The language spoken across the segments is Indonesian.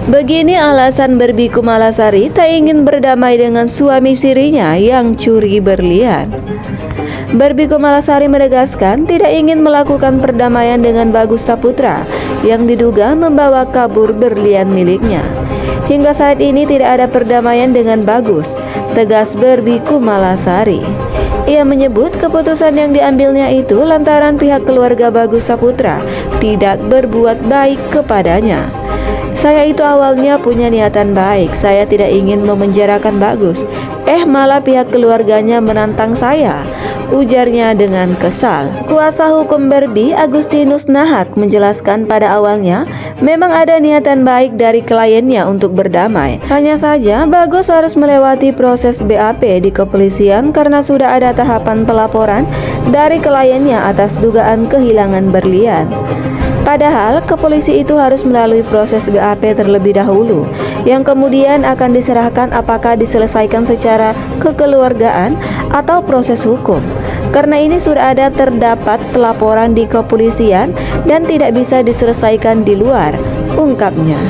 Begini alasan Barbie Kumalasari tak ingin berdamai dengan suami sirinya yang curi berlian. Barbie Kumalasari menegaskan tidak ingin melakukan perdamaian dengan Bagus Saputra yang diduga membawa kabur berlian miliknya. Hingga saat ini tidak ada perdamaian dengan Bagus, tegas Barbie Kumalasari. Ia menyebut keputusan yang diambilnya itu lantaran pihak keluarga Bagus Saputra tidak berbuat baik kepadanya. Saya itu awalnya punya niatan baik, saya tidak ingin memenjarakan Bagus. Malah pihak keluarganya menantang saya, ujarnya dengan kesal. Kuasa hukum Barbie, Agustinus Nahak, menjelaskan pada awalnya memang ada niatan baik dari kliennya untuk berdamai. Hanya saja Bagus harus melewati proses BAP di kepolisian karena sudah ada tahapan pelaporan dari kliennya atas dugaan kehilangan berlian. Padahal kepolisi itu harus melalui proses BAP terlebih dahulu, yang kemudian akan diserahkan apakah diselesaikan secara kekeluargaan atau proses hukum. Karena ini sudah ada terdapat pelaporan di kepolisian dan tidak bisa diselesaikan di luar, ungkapnya.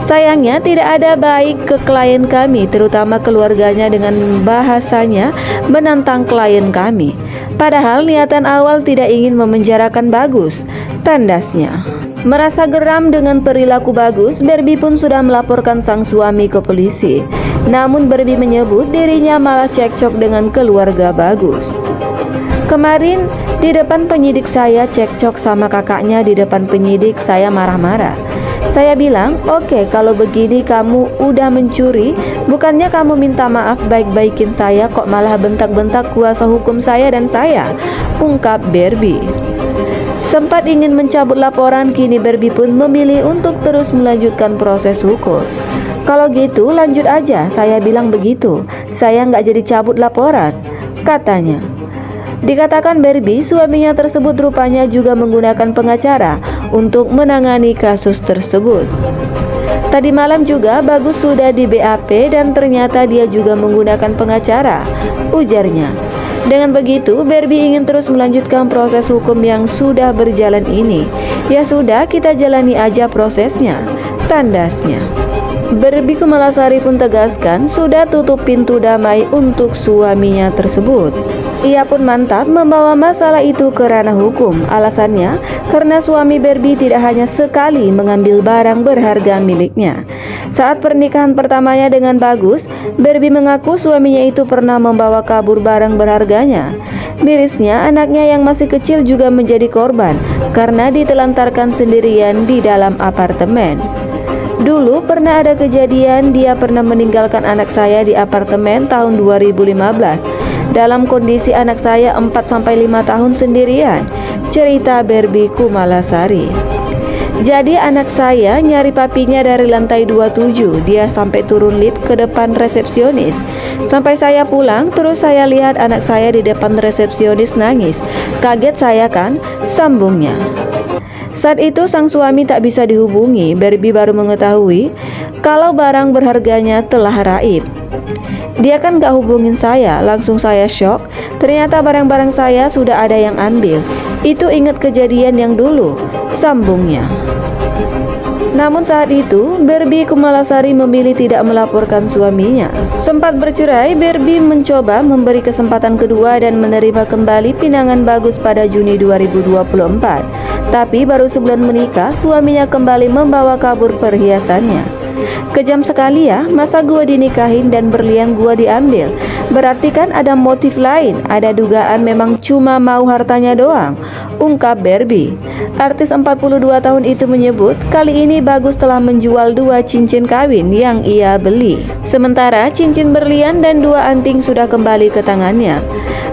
Sayangnya tidak ada baik ke klien kami, terutama keluarganya, dengan bahasanya menantang klien kami. Padahal niatan awal tidak ingin memenjarakan Bagus, tandasnya. Merasa geram dengan perilaku Bagus, Barbie pun sudah melaporkan sang suami ke polisi. Namun Barbie menyebut dirinya malah cekcok dengan keluarga Bagus. Kemarin di depan penyidik saya cekcok sama kakaknya, di depan penyidik saya marah-marah. Saya bilang, oke, kalau begini kamu udah mencuri, bukannya kamu minta maaf baik-baikin saya, kok malah bentak-bentak kuasa hukum saya dan saya, ungkap Barbie. Sempat ingin mencabut laporan, kini Barbie pun memilih untuk terus melanjutkan proses hukum. Kalau gitu lanjut aja, saya bilang begitu, saya nggak jadi cabut laporan, katanya. Dikatakan Barbie, suaminya tersebut rupanya juga menggunakan pengacara untuk menangani kasus tersebut. Tadi malam juga Bagus sudah di BAP dan ternyata dia juga menggunakan pengacara, ujarnya. Dengan begitu, Barbie ingin terus melanjutkan proses hukum yang sudah berjalan ini. Ya sudah, kita jalani aja prosesnya, tandasnya. Barbie Kumalasari pun tegaskan sudah tutup pintu damai untuk suaminya tersebut. Ia pun mantap membawa masalah itu ke ranah hukum. Alasannya karena suami Barbie tidak hanya sekali mengambil barang berharga miliknya. Saat pernikahan pertamanya dengan Bagus, Barbie mengaku suaminya itu pernah membawa kabur barang berharganya. Mirisnya, anaknya yang masih kecil juga menjadi korban karena ditelantarkan sendirian di dalam apartemen. Dulu pernah ada kejadian dia pernah meninggalkan anak saya di apartemen tahun 2015 dalam kondisi anak saya 4-5 tahun sendirian, cerita Barbie Kumalasari. Jadi anak saya nyari papinya dari lantai 27, dia sampai turun lift ke depan resepsionis. Sampai saya pulang, terus saya lihat anak saya di depan resepsionis nangis. Kaget saya kan, sambungnya. Saat itu sang suami tak bisa dihubungi. Barbie baru mengetahui kalau barang berharganya telah raib. Dia kan gak hubungin saya, langsung saya shock. Ternyata barang-barang saya sudah ada yang ambil. Itu ingat kejadian yang dulu, sambungnya. Namun saat itu, Barbie Kumalasari memilih tidak melaporkan suaminya. Sempat bercerai, Barbie mencoba memberi kesempatan kedua dan menerima kembali pinangan Bagus pada Juni 2024. Tapi baru sebulan menikah, suaminya kembali membawa kabur perhiasannya. Kejam sekali ya, masa gua dinikahin dan berlian gua diambil? Berarti kan ada motif lain, ada dugaan memang cuma mau hartanya doang, ungkap Barbie. Artis 42 tahun itu menyebut kali ini Bagus telah menjual 2 cincin kawin yang ia beli. Sementara cincin berlian dan 2 anting sudah kembali ke tangannya.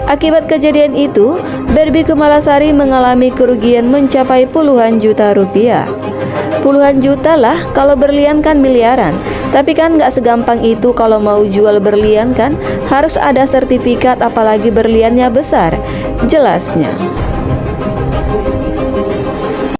Akibat kejadian itu, Barbie Kumalasari mengalami kerugian mencapai puluhan juta rupiah. Puluhan juta lah, kalau berlian kan miliaran. Tapi kan gak segampang itu kalau mau jual berlian kan, harus ada sertifikat apalagi berliannya besar, jelasnya.